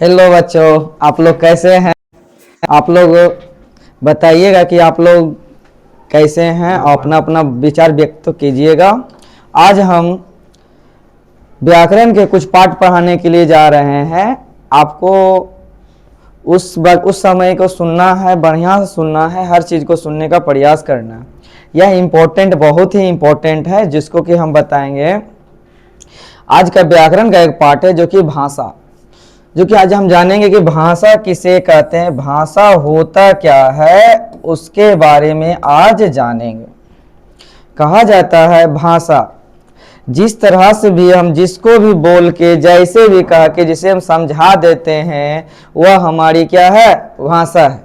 Hello बच्चों, आप लोग कैसे हैं? आप लोग बताइएगा कि आप लोग कैसे हैं और अपना अपना विचार व्यक्त कीजिएगा। आज हम व्याकरण के कुछ पाठ पढ़ाने के लिए जा रहे हैं। आपको उस समय को सुनना है, बढ़िया से सुनना है, हर चीज़ को सुनने का प्रयास करना है। यह इम्पोर्टेंट, बहुत ही इम्पोर्टेंट है, जिसको कि हम बताएंगे। आज का व्याकरण का एक पाठ है जो कि भाषा, जो कि आज हम जानेंगे कि भाषा किसे कहते हैं, भाषा होता क्या है, उसके बारे में आज जानेंगे। कहा जाता है भाषा जिस तरह से भी हम जिसको भी बोल के, जैसे भी कह के, जिसे हम समझा देते हैं, वह हमारी क्या है, भाषा है।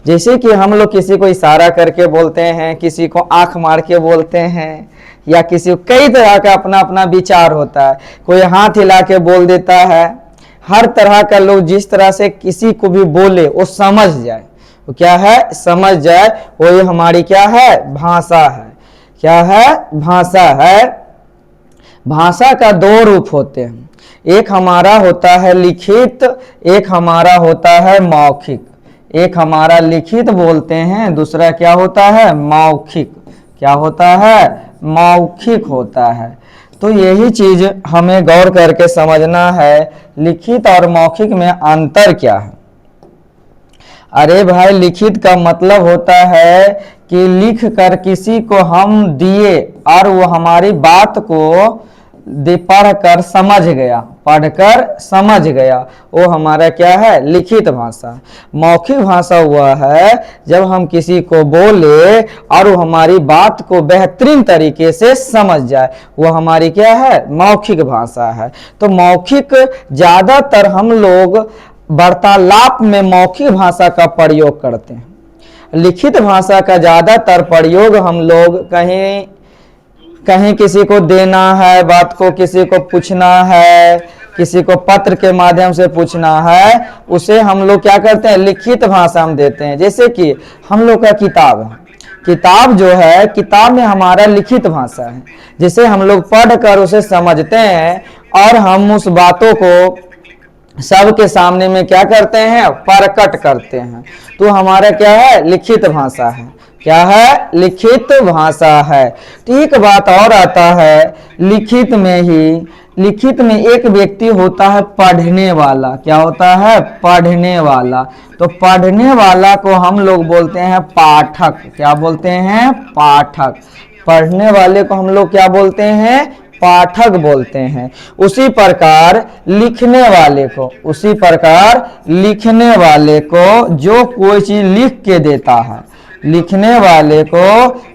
जैसे कि हम लोग किसी को इशारा करके बोलते हैं, किसी को आंख मार के बोलते हैं, या किसी को कई तरह का अपना अपना विचार होता है। कोई हाथ हिला के बोल देता है। हर तरह का लोग जिस तरह से किसी को भी बोले वो समझ जाए, वो क्या है, समझ जाए, वो ये हमारी क्या है, भाषा है। क्या है, भाषा है। भाषा का दो रूप होते हैं, एक हमारा होता है लिखित, एक हमारा होता है मौखिक। एक हमारा लिखित बोलते हैं, दूसरा क्या होता है, मौखिक। क्या होता है, मौखिक होता है। तो यही चीज हमें गौर करके समझना है, लिखित और मौखिक में अंतर क्या है। अरे भाई, लिखित का मतलब होता है कि लिख कर किसी को हम दिए और वो हमारी बात को पढ़कर समझ गया, पढ़कर समझ गया, वो हमारा क्या है, लिखित भाषा। मौखिक भाषा हुआ है जब हम किसी को बोले और वो हमारी बात को बेहतरीन तरीके से समझ जाए, वो हमारी क्या है, मौखिक भाषा है। तो मौखिक ज्यादातर हम लोग वार्तालाप में मौखिक भाषा का प्रयोग करते हैं। लिखित भाषा का ज्यादातर प्रयोग हम लोग कहीं कहीं किसी को देना है बात को, किसी को पूछना है, किसी को पत्र के माध्यम से पूछना है, उसे हम लोग क्या करते हैं, लिखित भाषा हम देते हैं। जैसे कि हम लोग का किताब है, किताब जो है, किताब में हमारा लिखित भाषा है, जिसे हम लोग पढ़कर उसे समझते हैं और हम उस बातों को सबके सामने में क्या करते हैं, प्रकट करते हैं। तो हमारा क्या है, लिखित भाषा है। क्या है, लिखित भाषा है। ठीक बात और आता है, लिखित में ही, लिखित में एक व्यक्ति होता है पढ़ने वाला। क्या होता है, पढ़ने वाला। तो पढ़ने वाला को हम लोग बोलते हैं पाठक। क्या बोलते हैं, पाठक। पढ़ने वाले को हम लोग क्या बोलते हैं, पाठक बोलते हैं। उसी प्रकार लिखने वाले को, उसी प्रकार लिखने वाले को जो कोई चीज लिख के देता है, लिखने वाले को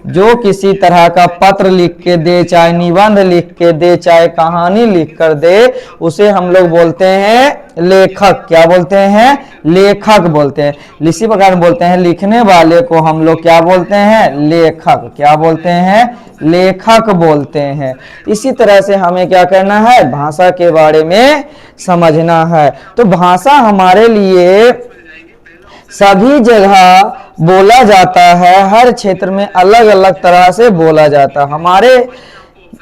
जो किसी तरह का पत्र लिख के दे, चाहे निबंध लिख के दे, चाहे कहानी लिख कर दे, उसे हम लोग बोलते हैं लेखक। क्या बोलते हैं, लेखक बोलते हैं। इसी प्रकार बोलते हैं लिखने वाले को हम लोग क्या बोलते हैं, लेखक। क्या बोलते हैं, लेखक बोलते हैं। इसी तरह से हमें क्या करना है, भाषा के बारे में समझना है। तो भाषा हमारे लिए सभी जगह बोला जाता है, हर क्षेत्र में अलग अलग तरह से बोला जाता है। हमारे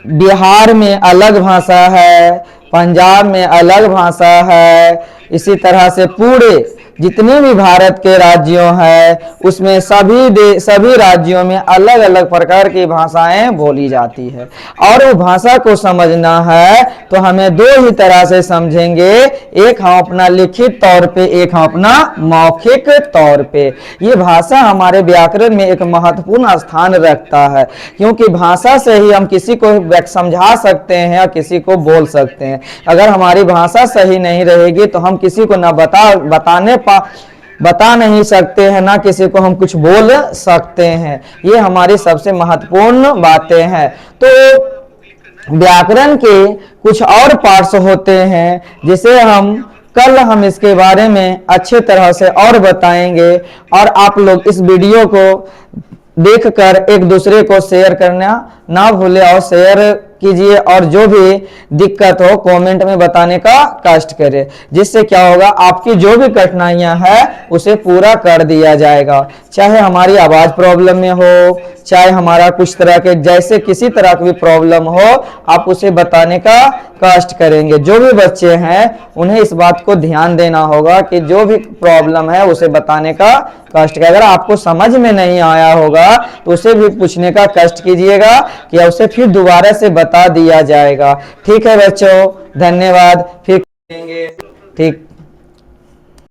बिहार में अलग भाषा है, पंजाब में अलग भाषा है, इसी तरह से पूरे जितने भी भारत के राज्यों हैं उसमें सभी राज्यों में अलग अलग प्रकार की भाषाएं बोली जाती है। और वो भाषा को समझना है तो हमें दो ही तरह से समझेंगे, एक हम अपना लिखित तौर पे, एक हम अपना मौखिक तौर पे। ये भाषा हमारे व्याकरण में एक महत्वपूर्ण स्थान रखता है, क्योंकि भाषा से ही हम किसी को समझा सकते हैं और किसी को बोल सकते हैं। अगर हमारी भाषा सही नहीं रहेगी तो हम किसी को न बता नहीं सकते हैं, ना किसी को हम कुछ बोल सकते हैं। ये हमारी सबसे महत्वपूर्ण बातें हैं। तो व्याकरण के कुछ और पार्ट्स होते हैं जिसे कल हम इसके बारे में अच्छे तरह से और बताएंगे। और आप लोग इस वीडियो को देखकर एक दूसरे को शेयर करना ना भूले और शेयर कीजिए, और जो भी दिक्कत हो कमेंट में बताने का कष्ट करें, जिससे क्या होगा, आपकी जो भी कठिनाइयां हैं उसे पूरा कर दिया जाएगा। चाहे हमारी आवाज प्रॉब्लम में हो, चाहे हमारा कुछ तरह के जैसे किसी तरह की भी प्रॉब्लम हो, आप उसे बताने का कष्ट करेंगे। जो भी बच्चे हैं उन्हें इस बात को ध्यान देना होगा कि जो भी प्रॉब्लम है उसे बताने का कष्ट। अगर आपको समझ में नहीं आया होगा तो उसे भी पूछने का कष्ट कीजिएगा कि उसे फिर दोबारा से बता दिया जाएगा। ठीक है बच्चों, धन्यवाद, फिर करेंगे। ठीक।